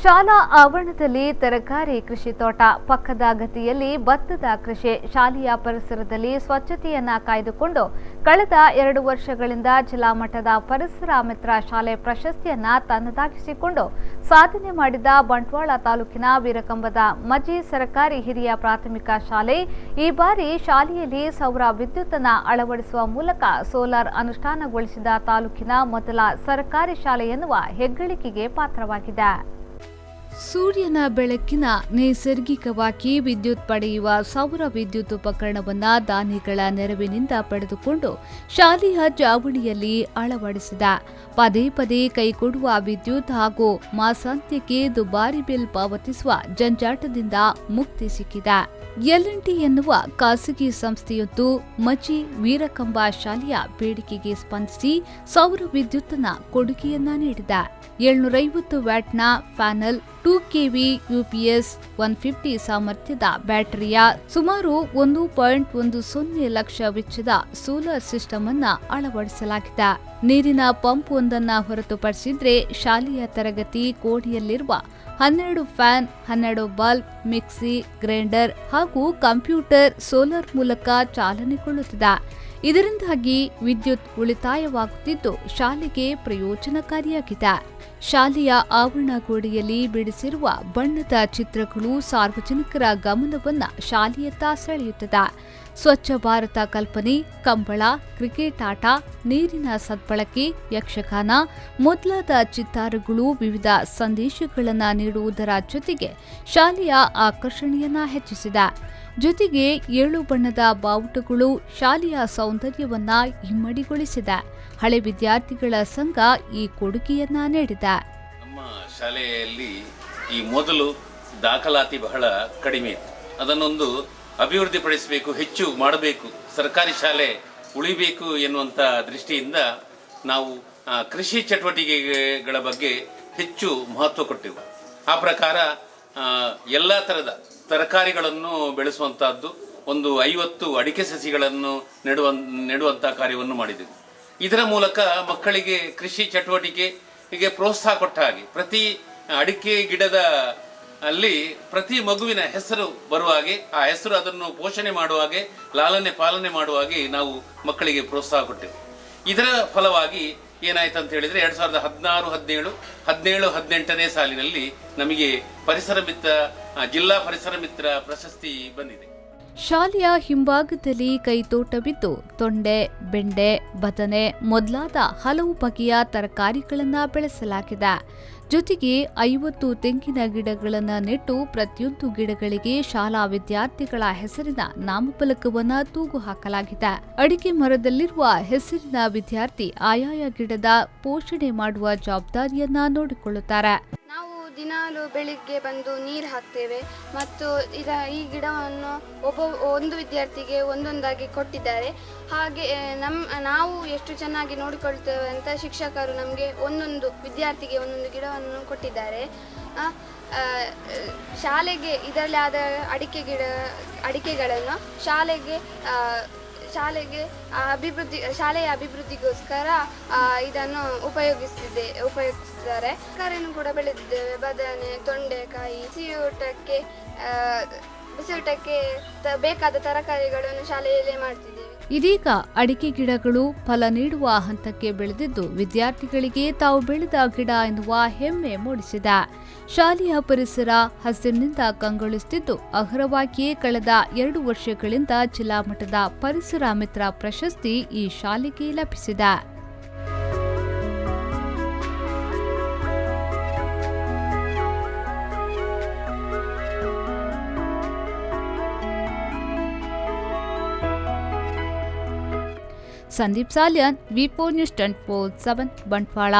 ಶಾಲಾ ಆವರಣದಲ್ಲಿ ತರಕಾರಿ ಕೃಷಿ ತೋಟ, ಪಕ್ಕದ ಗದ್ದೆಯಲ್ಲಿ ಭತ್ತದ ಕೃಷಿ, ಶಾಲೆಯ ಪರಿಸರದಲ್ಲಿ ಸ್ವಚ್ಛತೆಯನ್ನ ಕಾಯ್ದುಕೊಂಡು ಕಳೆದ 2 ವರ್ಷಗಳಿಂದ ಜಿಲ್ಲಾ ಮಟ್ಟದ ಪರಿಸರ ಮಿತ್ರ ಶಾಲೆ ಪ್ರಶಸ್ತಿಯನ್ನ ತನ್ನದಾಗಿಸಿಕೊಂಡು ಸಾಧನೆ ಮಾಡಿದ ಬಂಟ್ವಾಳ ತಾಲೂಕಿನ ವೀರಕಂಬದ ಮಜಿ ಸರ್ಕಾರಿ ಹಿರಿಯ ಪ್ರಾಥಮಿಕ ಶಾಲೆ ಈ ಬಾರಿ ಶಾಲೆಯಲ್ಲಿ ಸೌರ ವಿದ್ಯುತ್ತನ್ನು ಅಳವಡಿಸುವ ಮೂಲಕ ಸೋಲಾರ್ ಅನುಷ್ಠಾನಗೊಳಿಸಿದ ತಾಲೂಕಿನ ಮೊದಲ ಸರ್ಕಾರಿ ಶಾಲೆ ಎನ್ನುವ ಹೆಗ್ಗಳಿಕೆಗೆ ಪಾತ್ರವಾಗಿದೆ. ಸೂರ್ಯನ ಬೆಳಕಿನ ನೈಸರ್ಗಿಕವಾಗಿ ವಿದ್ಯುತ್ ಪಡೆಯುವ ಸೌರ ವಿದ್ಯುತ್ ಉಪಕರಣವನ್ನು ದಾನಿಗಳ ನೆರವಿನಿಂದ ಪಡೆದುಕೊಂಡು ಶಾಲೆಯ ಚಾವಣಿಯಲ್ಲಿ ಅಳವಡಿಸಿದ. ಪದೇ ಪದೇ ಕೈಕೊಡುವ ವಿದ್ಯುತ್ ಹಾಗೂ ಮಾಸಾಂತ್ಯಕ್ಕೆ ದುಬಾರಿ ಬಿಲ್ ಪಾವತಿಸುವ ಜಂಜಾಟದಿಂದ ಮುಕ್ತಿ ಸಿಕ್ಕಿದೆ. L&T ಎನ್ನುವ ಖಾಸಗಿ ಸಂಸ್ಥೆಯೊಂದು ಮಜಿ ವೀರಕಂಬ ಶಾಲೆಯ ಬೇಡಿಕೆಗೆ ಸ್ಪಂದಿಸಿ ಸೌರ ವಿದ್ಯುತ್ನ ಕೊಡುಗೆಯನ್ನ ನೀಡಿದೆ. 750 ವ್ಯಾಟ್ನ ಪ್ಯಾನೆಲ್, 2 kV UPS, 150 ಸಾಮರ್ಥ್ಯದ ಬ್ಯಾಟರಿಯ ಸುಮಾರು 1.10 ಲಕ್ಷ ವೆಚ್ಚದ ಸೋಲಾರ್ ಸಿಸ್ಟಮ್ ಅನ್ನ ಅಳವಡಿಸಲಾಗಿದೆ. ನೀರಿನ ಪಂಪ್ ಒಂದನ್ನು ಹೊರತುಪಡಿಸಿದ್ರೆ ಶಾಲೆಯ ತರಗತಿ ಕೋಣೆಯಲ್ಲಿರುವ 12 ಫ್ಯಾನ್, 12 ಬಲ್ಬ್, ಮಿಕ್ಸಿ, ಗ್ರೈಂಡರ್ ಹಾಗೂ ಕಂಪ್ಯೂಟರ್ ಸೋಲಾರ್ ಮೂಲಕ ಚಾಲನೆಗೊಳ್ಳುತ್ತಿದೆ. ಇದರಿಂದಾಗಿ ವಿದ್ಯುತ್ ಉಳಿತಾಯವಾಗುತ್ತಿದ್ದು ಶಾಲೆಗೆ ಪ್ರಯೋಜನಕಾರಿಯಾಗಿದೆ. ಶಾಲೆಯ ಆವರಣ ಗೋಡೆಯಲ್ಲಿ ಬಿಡಿಸಿರುವ ಬಣ್ಣದ ಚಿತ್ರಗಳು ಸಾರ್ವಜನಿಕರ ಗಮನವನ್ನು ಶಾಲೆಯತ್ತ ಸೆಳೆಯುತ್ತದೆ. ಸ್ವಚ್ಛ ಭಾರತ ಕಲ್ಪನೆ, ಕಂಬಳ, ಕ್ರಿಕೆಟ್ ಆಟ, ನೀರಿನ ಸದ್ಬಳಕೆ, ಯಕ್ಷಗಾನ ಮೊದಲಾದ ಚಿತ್ತಾರಗಳು ವಿವಿಧ ಸಂದೇಶಗಳನ್ನು ನೀಡುವುದರ ಜೊತೆಗೆ ಶಾಲೆಯ ಆಕರ್ಷಣೆಯನ್ನ ಹೆಚ್ಚಿಸಿದೆ. ಜೊತೆಗೆ 7 ಬಣ್ಣದ ಬಾವುಟಗಳು ಶಾಲೆಯ ಸೌಂದರ್ಯವನ್ನ ಇಮ್ಮಡಿಗೊಳಿಸಿದೆ. ಹಳೆ ವಿದ್ಯಾರ್ಥಿಗಳ ಸಂಘ ಈ ಕೊಡುಗೆಯನ್ನ ನೀಡಿದೆ. ನಮ್ಮ ಶಾಲೆಯಲ್ಲಿ ಈ ಮೊದಲು ದಾಖಲಾತಿ ಬಹಳ ಕಡಿಮೆ ಇತ್ತು. ಅದನ್ನೊಂದು ಅಭಿವೃದ್ಧಿಪಡಿಸಬೇಕು, ಹೆಚ್ಚು ಮಾಡಬೇಕು, ಸರ್ಕಾರಿ ಶಾಲೆ ಉಳಿಬೇಕು ಎನ್ನುವಂಥ ದೃಷ್ಟಿಯಿಂದ ನಾವು ಕೃಷಿ ಚಟುವಟಿಕೆಗಳ ಬಗ್ಗೆ ಹೆಚ್ಚು ಮಹತ್ವ ಕೊಟ್ಟೆವು. ಆ ಪ್ರಕಾರ ಎಲ್ಲ ಥರದ ತರಕಾರಿಗಳನ್ನು ಬೆಳೆಸುವಂತಹದ್ದು, ಒಂದು 50 ಅಡಿಕೆ ಸಸಿಗಳನ್ನು ನೆಡುವಂಥ ಕಾರ್ಯವನ್ನು ಮಾಡಿದೆವು. ಇದರ ಮೂಲಕ ಮಕ್ಕಳಿಗೆ ಕೃಷಿ ಚಟುವಟಿಕೆಗೆ ಪ್ರೋತ್ಸಾಹ ಕೊಟ್ಟ ಹಾಗೆ ಪ್ರತಿ ಅಡಿಕೆ ಗಿಡದ ಅಲ್ಲಿ ಪ್ರತಿ ಮಗುವಿನ ಹೆಸರು ಬರುವ ಹಾಗೆ, ಆ ಹೆಸರು ಅದನ್ನು ಪೋಷಣೆ ಮಾಡುವ ಹಾಗೆ, ಲಾಲನೆ ಪಾಲನೆ ಮಾಡುವ ಹಾಗೆ ನಾವು ಮಕ್ಕಳಿಗೆ ಪ್ರೋತ್ಸಾಹ ಕೊಟ್ಟೆವು. ಇದರ ಫಲವಾಗಿ ಏನಾಯ್ತು ಅಂತ ಹೇಳಿದ್ರೆ 2016, 17, 18ನೇ ಸಾಲಿನಲ್ಲಿ ನಮಗೆ ಪರಿಸರ ಮಿತ್ರ ಜಿಲ್ಲಾ ಪರಿಸರ ಮಿತ್ರ ಪ್ರಶಸ್ತಿ ಬಂದಿದೆ. ಶಾಲೆಯ ಹಿಂಭಾಗದಲ್ಲಿ ಕೈತೋಟವಿದ್ದು ತೊಂಡೆ, ಬೆಂಡೆ, ಬದನೆ ಮೊದಲಾದ ಹಲವು ಬಗೆಯ ತರಕಾರಿಗಳನ್ನು ಬೆಳೆಸಲಾಗಿದೆ. ಜೊತೆಗೆ 50 ತೆಂಗಿನ ಗಿಡಗಳನ್ನು ನೆಟ್ಟು ಪ್ರತಿಯೊಂದು ಗಿಡಗಳಿಗೆ ಶಾಲಾ ವಿದ್ಯಾರ್ಥಿಗಳ ಹೆಸರಿನ ನಾಮಫಲಕವನ್ನು ತೂಗು ಹಾಕಲಾಗಿದೆ. ಅಡಿಕೆ ಮರದಲ್ಲಿರುವ ಹೆಸರಿನ ವಿದ್ಯಾರ್ಥಿ ಆಯಾಯ ಗಿಡದ ಪೋಷಣೆ ಮಾಡುವ ಜವಾಬ್ದಾರಿಯನ್ನ ನೋಡಿಕೊಳ್ಳುತ್ತಾರೆ. ನಾವು ದಿನಾಲು ಬೆಳಿಗ್ಗೆ ಬಂದು ನೀರು ಹಾಕ್ತೇವೆ ಮತ್ತು ಈ ಗಿಡವನ್ನು ಒಂದು ವಿದ್ಯಾರ್ಥಿಗೆ ಒಂದೊಂದಾಗಿ ಕೊಟ್ಟಿದ್ದಾರೆ. ಹಾಗೆ ನಾವು ಎಷ್ಟು ಚೆನ್ನಾಗಿ ನೋಡಿಕೊಳ್ತೇವೆ ಅಂತ ಶಿಕ್ಷಕರು ನಮಗೆ ಒಂದೊಂದು ವಿದ್ಯಾರ್ಥಿಗೆ ಒಂದೊಂದು ಗಿಡವನ್ನು ಕೊಟ್ಟಿದ್ದಾರೆ. ಶಾಲೆಗೆ ಇದರಲ್ಲಿ ಆದ ಅಡಿಕೆಗಳನ್ನು ಶಾಲೆಯ ಅಭಿವೃದ್ಧಿಗೋಸ್ಕರ ಇದನ್ನು ಉಪಯೋಗಿಸ್ತಿದ್ದಾರೆ. ತರಕಾರಿಯನ್ನು ಕೂಡ ಬೆಳೆದಿದ್ದೇವೆ. ಬದನೆ, ತೊಂಡೆಕಾಯಿ, ಬಿಸಿಯೂಟಕ್ಕೆ ಬೇಕಾದ ತರಕಾರಿಗಳನ್ನು ಶಾಲೆಯಲ್ಲೇ ಮಾಡ್ತಿದ್ದೇವೆ. ಇದೀಗ ಅಡಿಕೆ ಗಿಡಗಳು ಫಲ ನೀಡುವ ಹಂತಕ್ಕೆ ಬೆಳೆದಿದ್ದು ವಿದ್ಯಾರ್ಥಿಗಳಿಗೆ ತಾವು ಬೆಳೆದ ಗಿಡ ಎನ್ನುವ ಹೆಮ್ಮೆ ಮೂಡಿಸಿದೆ. ಶಾಲೆಯ ಪರಿಸರ ಹಸಿರಿನಿಂದ ಕಂಗೊಳಿಸುತ್ತಿದ್ದು ಅರ್ಹವಾಗಿಯೇ ಕಳೆದ 2 ವರ್ಷಗಳಿಂದ ಜಿಲ್ಲಾ ಮಟ್ಟದ ಪರಿಸರ ಮಿತ್ರ ಪ್ರಶಸ್ತಿ ಈ ಶಾಲೆಗೆ ಲಭಿಸಿದೆ. Sandeep Salian, V4 News 24/7 Bantwal.